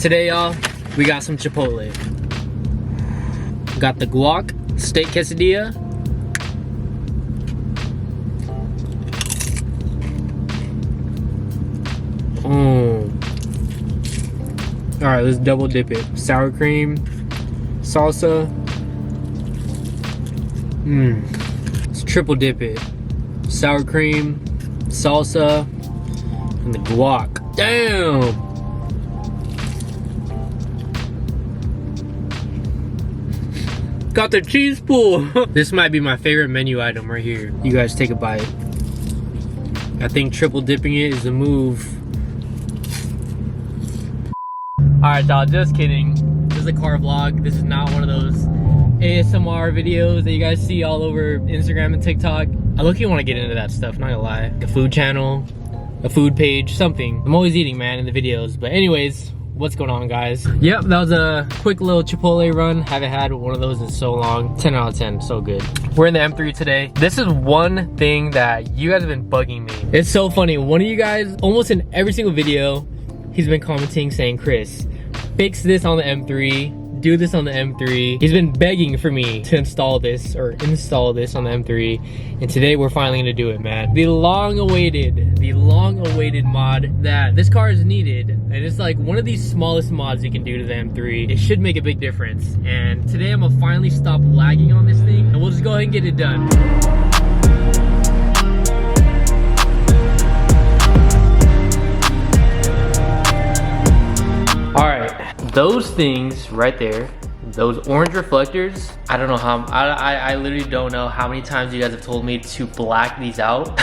Today, y'all, we got some Chipotle. Got the guac steak quesadilla. All right, let's double dip it. Sour cream, salsa. Let's triple dip it. Sour cream, salsa, and the guac. Damn. Got the cheese pool. This might be my favorite menu item right here. You guys take a bite. I think triple dipping it is the move. Alright y'all, just kidding. This is a car vlog. This is not one of those ASMR videos that you guys see all over Instagram and TikTok. I look, you want to get into that stuff, not gonna lie. A food channel, a food page, something. I'm always eating, man, in the videos. But anyways, what's going on, guys? Yep, that was a quick little Chipotle run. Haven't had one of those in so long. 10 out of 10, so good. We're in the M3 today. This is one thing that you guys have been bugging me. It's so funny. One of you guys, almost in every single video, he's been commenting saying, Chris, fix this on the M3. Do this on the M3. He's been begging for me to install this on the M3, and today we're finally gonna do it, man. The long-awaited mod that this car is needed, and it's like one of these smallest mods you can do to the M3. It should make a big difference, and today I'm gonna finally stop lagging on this thing, and we'll just go ahead and get it done. All right. Those things right there, those orange reflectors, I don't know how, I literally don't know how many times you guys have told me to black these out.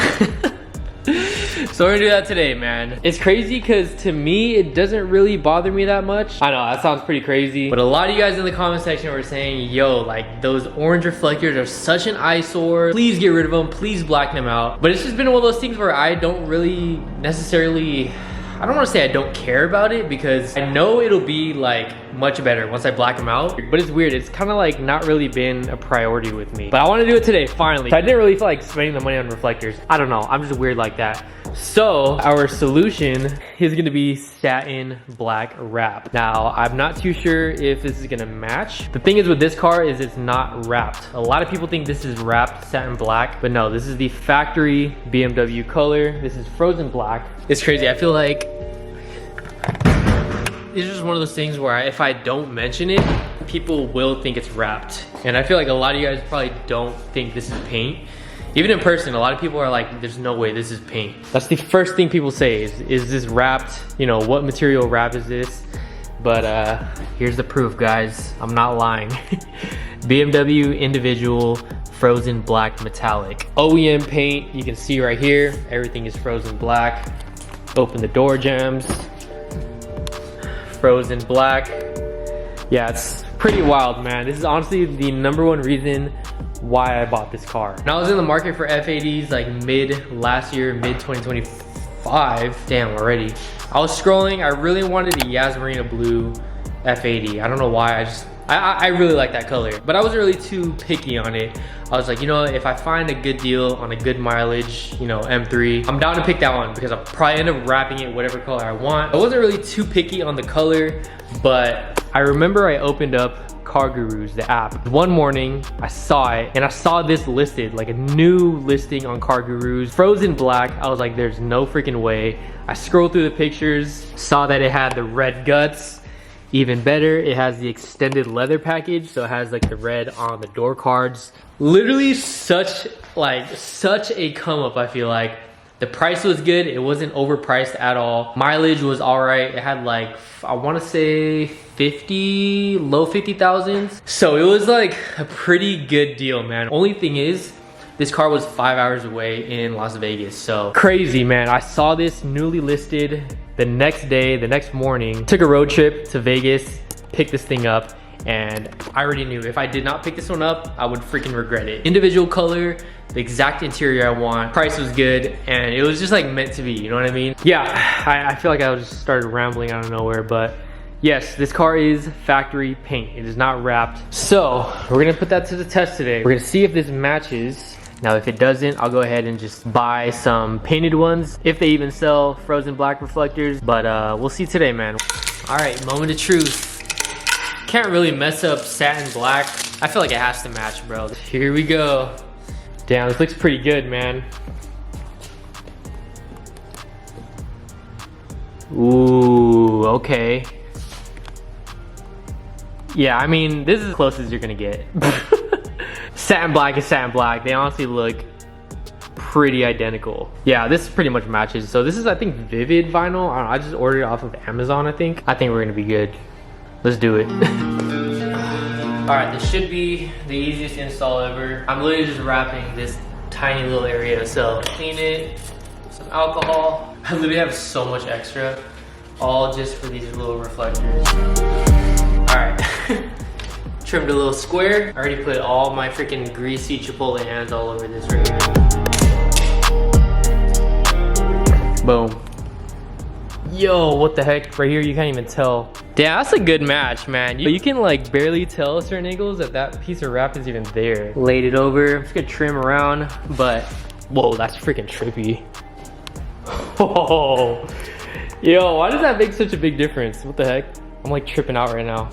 So we're gonna do that today, man. It's crazy because to me, it doesn't really bother me that much. I know, that sounds pretty crazy. But a lot of you guys in the comment section were saying, yo, like those orange reflectors are such an eyesore. Please get rid of them, please black them out. But it's just been one of those things where I don't really necessarily, I don't want to say I don't care about it because I know it'll be like much better once I black them out. But it's weird, it's kind of like not really been a priority with me. But I want to do it today, finally. So I didn't really feel like spending the money on reflectors. I don't know, I'm just weird like that. So our solution is gonna be satin black wrap. Now, I'm not too sure if this is gonna match. The thing is with this car is it's not wrapped. A lot of people think this is wrapped satin black, but no, this is the factory BMW color. This is frozen black. It's crazy, I feel like it's just one of those things where if I don't mention it, people will think it's wrapped. And I feel like a lot of you guys probably don't think this is paint. Even in person, a lot of people are like, there's no way this is paint. That's the first thing people say is this wrapped? You know, what material wrap is this? But here's the proof, guys. I'm not lying. BMW individual frozen black metallic. OEM paint, you can see right here, everything is frozen black. Open the door jambs. Frozen black. Yeah, it's pretty wild, man. This is honestly the #1 reason why I bought this car. And I was in the market for F80s like mid last year, mid 2025. Damn, already. I was scrolling, I really wanted a Yas Marina blue F80. I don't know why, I really like that color, but I wasn't really too picky on it. I was like, you know, if I find a good deal on a good mileage, you know, M3, I'm down to pick that one because I'll probably end up wrapping it whatever color I want. I wasn't really too picky on the color, but I remember I opened up Car Gurus, the app. One morning, I saw it, and I saw this listed, like a new listing on Car Gurus, frozen black. I was like, there's no freaking way. I scrolled through the pictures, saw that it had the red guts. Even better, it has the extended leather package, so it has like the red on the door cards. Literally such a come up, I feel like. The price was good, it wasn't overpriced at all. Mileage was all right, it had like, I wanna say 50, low 50,000s. So it was like a pretty good deal, man. Only thing is, this car was 5 hours away in Las Vegas, so crazy, man. I saw this newly listed the next day, the next morning, took a road trip to Vegas, picked this thing up, and I already knew if I did not pick this one up, I would freaking regret it. Individual color, the exact interior I want, price was good, and it was just like meant to be, you know what I mean? Yeah, I feel like I just started rambling out of nowhere, but yes, this car is factory paint. It is not wrapped. So we're gonna put that to the test today. We're gonna see if this matches. Now, if it doesn't, I'll go ahead and just buy some painted ones, if they even sell frozen black reflectors, but we'll see today, man. All right, moment of truth. Can't really mess up satin black. I feel like it has to match, bro. Here we go. Damn, this looks pretty good, man. Ooh, okay. Yeah, I mean, this is as close as you're gonna get. Satin black is satin black. They honestly look pretty identical. Yeah, this pretty much matches. So this is, I think, Vivid vinyl. I don't know, I just ordered it off of Amazon, I think. I think we're gonna be good. Let's do it. All right, this should be the easiest install ever. I'm literally just wrapping this tiny little area. So clean it, some alcohol. I literally have so much extra, all just for these little reflectors. All right, trimmed a little square. I already put all my freaking greasy Chipotle hands all over this right here. Boom. Yo, what the heck? Right here, you can't even tell. Damn, that's a good match, man. You can like barely tell at certain angles that piece of wrap is even there. Laid it over. I'm just gonna trim around, but whoa, that's freaking trippy. Oh, yo, why does that make such a big difference? What the heck? I'm like tripping out right now.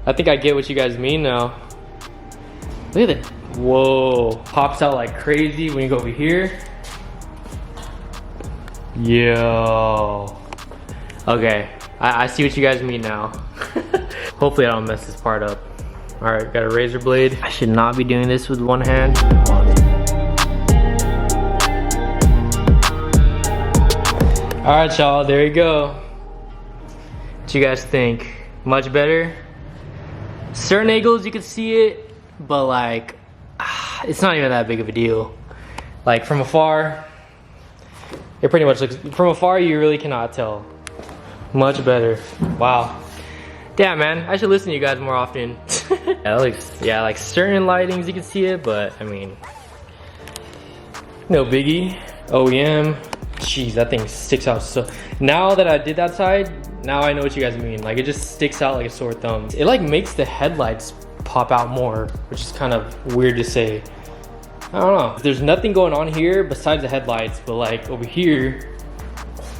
I think I get what you guys mean now. Look at that. Whoa, pops out like crazy when you go over here. Yo. Okay, I see what you guys mean now. Hopefully I don't mess this part up. All right, got a razor blade. I should not be doing this with one hand. All right, y'all, there you go. What you guys think? Much better? Certain angles you can see it, but like, it's not even that big of a deal. Like from afar, it pretty much looks, from afar you really cannot tell. Much better. Wow. Damn, man, I should listen to you guys more often. Yeah, yeah, like certain lightings you can see it, but I mean, no biggie. OEM. Jeez, that thing sticks out so. Now that I did that side, now I know what you guys mean. Like it just sticks out like a sore thumb. It like makes the headlights pop out more, which is kind of weird to say. I don't know. There's nothing going on here besides the headlights, but like over here,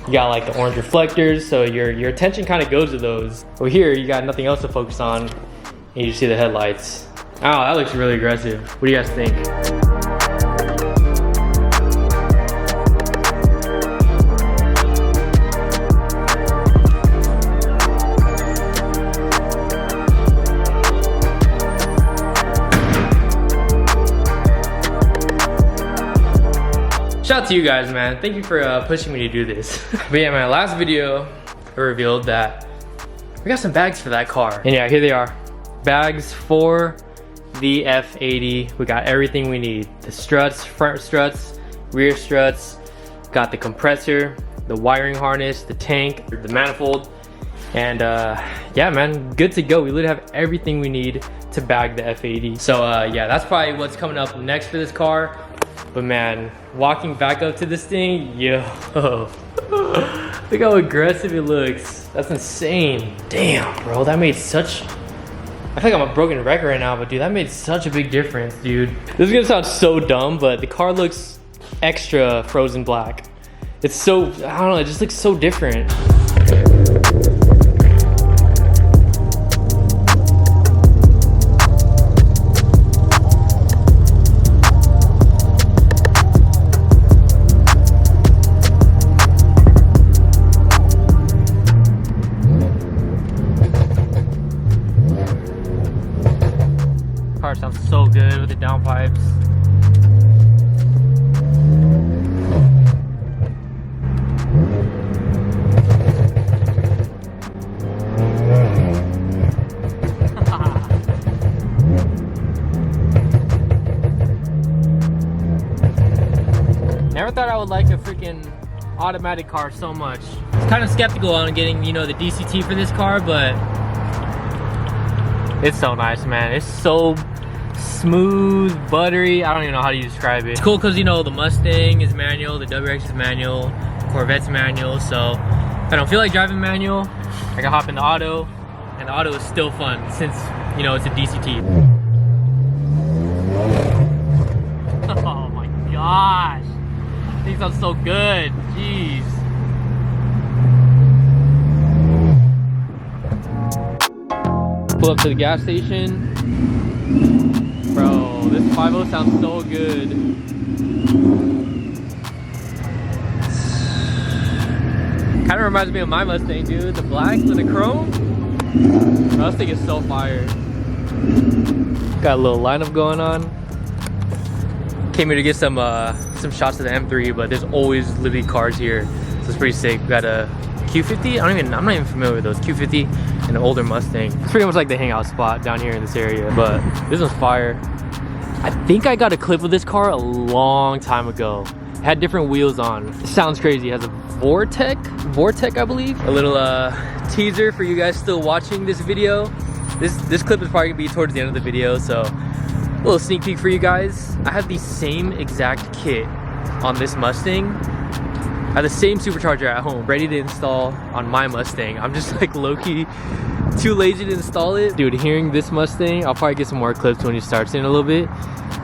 you got like the orange reflectors, so your attention kind of goes to those. Over here, you got nothing else to focus on, and you see the headlights. Oh, that looks really aggressive. What do you guys think? Shout out to you guys, man. Thank you for pushing me to do this. But yeah, man, last video I revealed that we got some bags for that car. And yeah, here they are. Bags for the F80. We got everything we need. The struts, front struts, rear struts. Got the compressor, the wiring harness, the tank, the manifold. And yeah, man, good to go. We literally have everything we need to bag the F80. So yeah, that's probably what's coming up next for this car. But man, walking back up to this thing, yo, look how aggressive it looks. That's insane. Damn, bro, that made such, I feel like I'm a broken record right now, but dude, that made such a big difference, dude. This is gonna sound so dumb, but the car looks extra frozen black. It's so, I don't know, it just looks so different. Car sounds so good with the downpipes. Never thought I would like a freaking automatic car so much. I was kind of skeptical on getting, you know, the DCT for this car, but it's so nice, man. It's so smooth, buttery. I don't even know how to describe it. It's cool because, you know, the Mustang is manual, the WRX is manual, Corvette's manual. So if I don't feel like driving manual, I can hop in the auto, and the auto is still fun since, you know, it's a DCT. Oh my gosh. These sound so good. Jeez. Pull up to the gas station. Bro, this 5.0 sounds so good. Kind of reminds me of my Mustang, dude. The black with the chrome. Bro, this thing is so fire. Got a little lineup going on. Came here to get some shots of the M3, but there's always literally cars here, so it's pretty sick. We got a Q50. I'm not even familiar with those. Q50 and an older Mustang. It's pretty much like the hangout spot down here in this area, but this one's fire. I think I got a clip of this car a long time ago. It had different wheels on. It sounds crazy. It has a Vortec, I believe. A little teaser for you guys still watching this video. This clip is probably gonna be towards the end of the video, so a little sneak peek for you guys. I have the same exact kit on this Mustang. I have the same supercharger at home, ready to install on my Mustang. I'm just like low-key too lazy to install it. Dude, hearing this Mustang, I'll probably get some more clips when he starts in a little bit.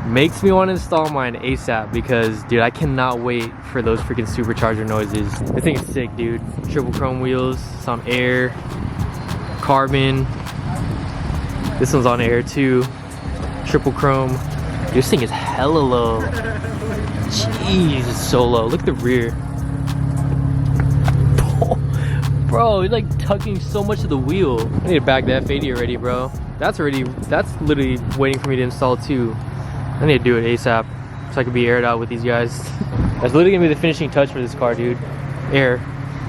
Makes me want to install mine ASAP because, dude, I cannot wait for those freaking supercharger noises. This thing is sick, dude. Triple chrome wheels, it's on air, carbon. This one's on air too. Triple chrome. Dude, this thing is hella low. Jeez, it's so low. Look at the rear. Bro, it's like tucking so much of the wheel. I need to bag the F80 already, bro. That's literally waiting for me to install too. I need to do it ASAP so I can be aired out with these guys. That's literally gonna be the finishing touch for this car, dude. Air.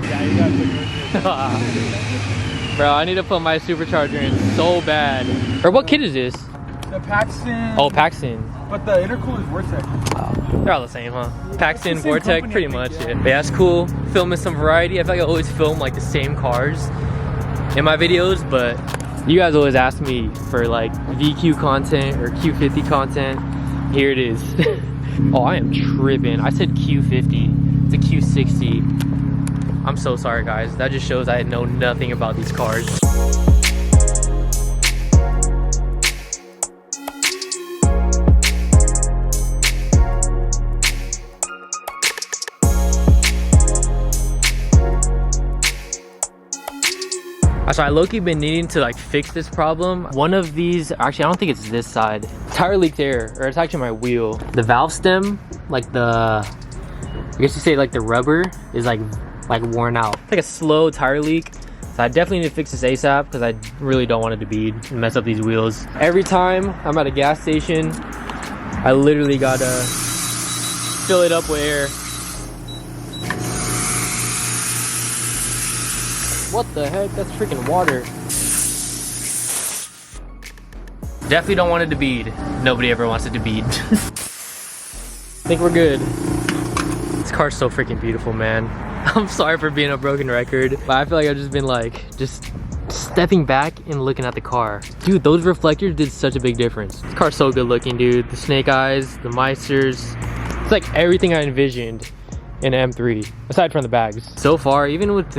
Yeah, you got it. Bro, I need to put my supercharger in so bad. Or what kit is this? The Paxton. Oh, Paxton. But the intercooler is Vortex. They're all the same, huh? Paxton, Vortex, pretty much, yeah. But yeah, that's cool. Filming some variety. I feel like I always film like the same cars in my videos, but you guys always ask me for like VQ content or Q50 content. Here it is. Oh, I am tripping. I said Q50. It's a Q60. I'm so sorry, guys. That just shows I know nothing about these cars. So I low-key been needing to like fix this problem. One of these, actually I don't think it's this side. Tire leaked air, or it's actually my wheel. The valve stem, like I guess you say like the rubber is like worn out. It's like a slow tire leak. So I definitely need to fix this ASAP because I really don't want it to bead and mess up these wheels. Every time I'm at a gas station, I literally gotta fill it up with air. What the heck? That's freaking water. Definitely don't want it to bead. Nobody ever wants it to bead. Think we're good. This car's so freaking beautiful, man. I'm sorry for being a broken record, but I feel like I've just been like, just stepping back and looking at the car. Dude, those reflectors did such a big difference. This car's so good looking, dude. The snake eyes, the Meisters. It's like everything I envisioned in an M3, aside from the bags. So far, even with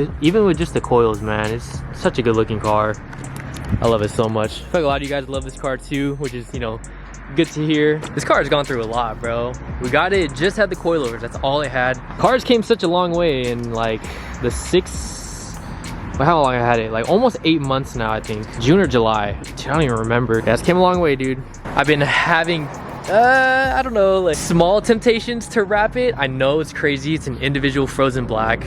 just the coils, man, it's such a good looking car. I love it so much. I feel like a lot of you guys love this car too, which is, you know, good to hear. This car has gone through a lot, bro. We got it, just had the coilovers, that's all it had. Cars came such a long way in like the how long I had it? Like almost 8 months now, I think. June or July. Dude, I don't even remember. Yeah, it's came a long way, dude. I've been having I don't know, like small temptations to wrap it. I know it's crazy, it's an individual frozen black,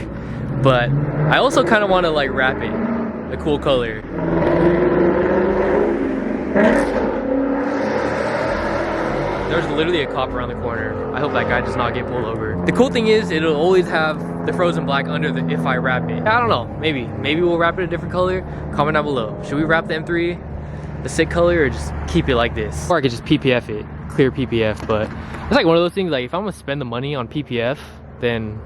but I also kind of want to like wrap it a cool color. There's literally a cop around the corner. I hope that guy does not get pulled over. The cool thing is it'll always have the frozen black under the if I wrap it. I don't know, maybe we'll wrap it a different color. Comment down below. Should we wrap the M3 the sick color or just keep it like this? Or I could just PPF it. Clear PPF, but it's like one of those things, like if I'm gonna spend the money on PPF, then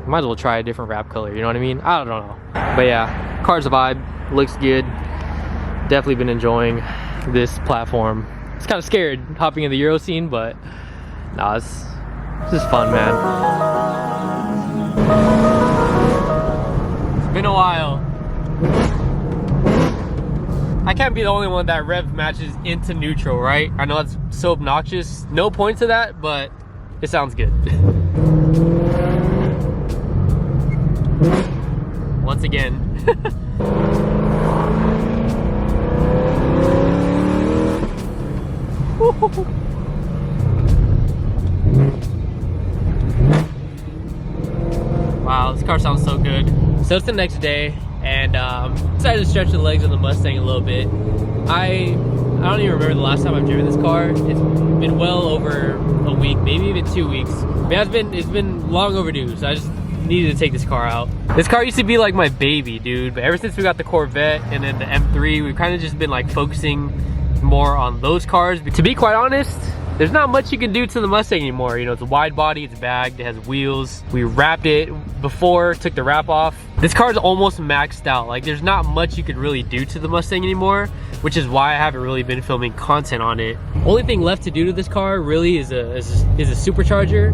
I might as well try a different wrap color, you know what I mean? I don't know. But yeah, car's a vibe, looks good. Definitely been enjoying this platform. It's kind of scared hopping in the Euro scene, but nah, this is fun, man. It's been a while. I can't be the only one that rev matches into neutral, right? I know that's so obnoxious. No point to that, but it sounds good. Once again. So it's the next day, and decided to stretch the legs of the Mustang a little bit. I don't even remember the last time I've driven this car. It's been well over a week, maybe even 2 weeks. But it's been long overdue, so I just needed to take this car out. This car used to be like my baby, dude, but ever since we got the Corvette and then the M3, we've kind of just been like focusing more on those cars. To be quite honest, there's not much you can do to the Mustang anymore. You know, it's a wide body, it's bagged, it has wheels. We wrapped it before, took the wrap off. This car is almost maxed out. Like, there's not much you could really do to the Mustang anymore, which is why I haven't really been filming content on it. Only thing left to do to this car really is a supercharger.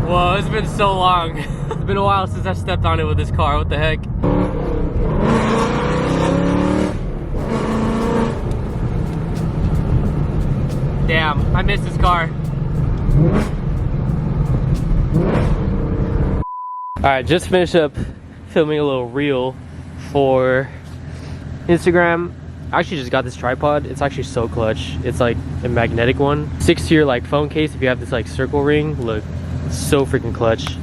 Whoa, it's been so long. It's been a while since I stepped on it with this car. What the heck? Damn, I missed this car. Alright, just finished up filming a little reel for Instagram. I actually just got this tripod. It's actually so clutch. It's like a magnetic one. Sticks to your like phone case if you have this like circle ring. Look, it's so freaking clutch.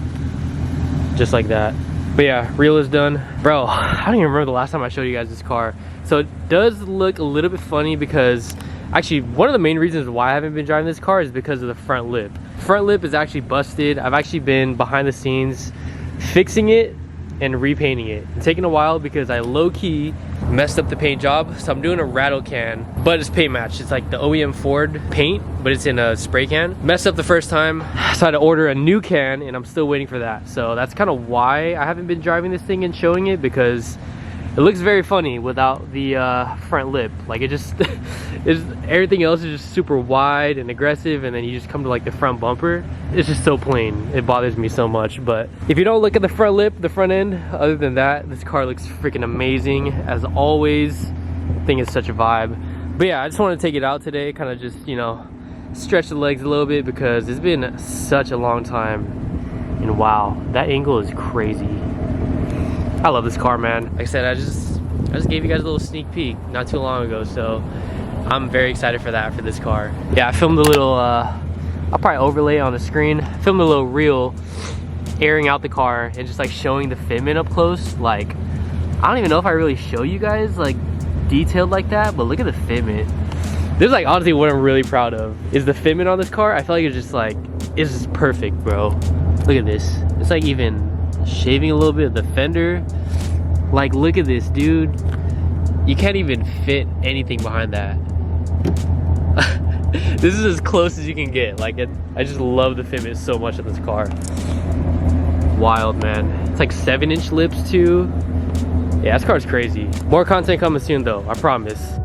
Just like that. But yeah, reel is done. Bro, I don't even remember the last time I showed you guys this car. So it does look a little bit funny because actually one of the main reasons why I haven't been driving this car is because of the front lip. Front lip is actually busted. I've actually been behind the scenes fixing it and repainting it. It's taking a while because I low-key messed up the paint job, so I'm doing a rattle can, but it's paint matched. It's like the OEM Ford paint, but it's in a spray can. Messed up the first time, so I had to order a new can, and I'm still waiting for that. So that's kind of why I haven't been driving this thing and showing it, because it looks very funny without the front lip. Like, it just everything else is just super wide and aggressive, and then you just come to like the front bumper, it's just so plain. It bothers me so much. But if you don't look at the front lip, the front end, other than that, this car looks freaking amazing as always. I think it's such a vibe. But yeah, I just want to take it out today, kind of just, you know, stretch the legs a little bit, because it's been such a long time. And wow, that angle is crazy. I love this car, man. Like I said, I just gave you guys a little sneak peek not too long ago, so I'm very excited for that, for this car. Yeah, I filmed a little, I'll probably overlay it on the screen. Filmed a little reel airing out the car and just like showing the fitment up close. Like, I don't even know if I really show you guys like detailed like that, but look at the fitment. This is like honestly what I'm really proud of, is the fitment on this car. I feel like it's just like, it's just perfect, bro. Look at this. It's like even shaving a little bit of the fender. Like, look at this, dude. You can't even fit anything behind that. This is as close as you can get. Like, I just love the fitment so much of this car. Wild, man. It's like 7-inch lips too. Yeah, this car's crazy. More content coming soon though, I promise.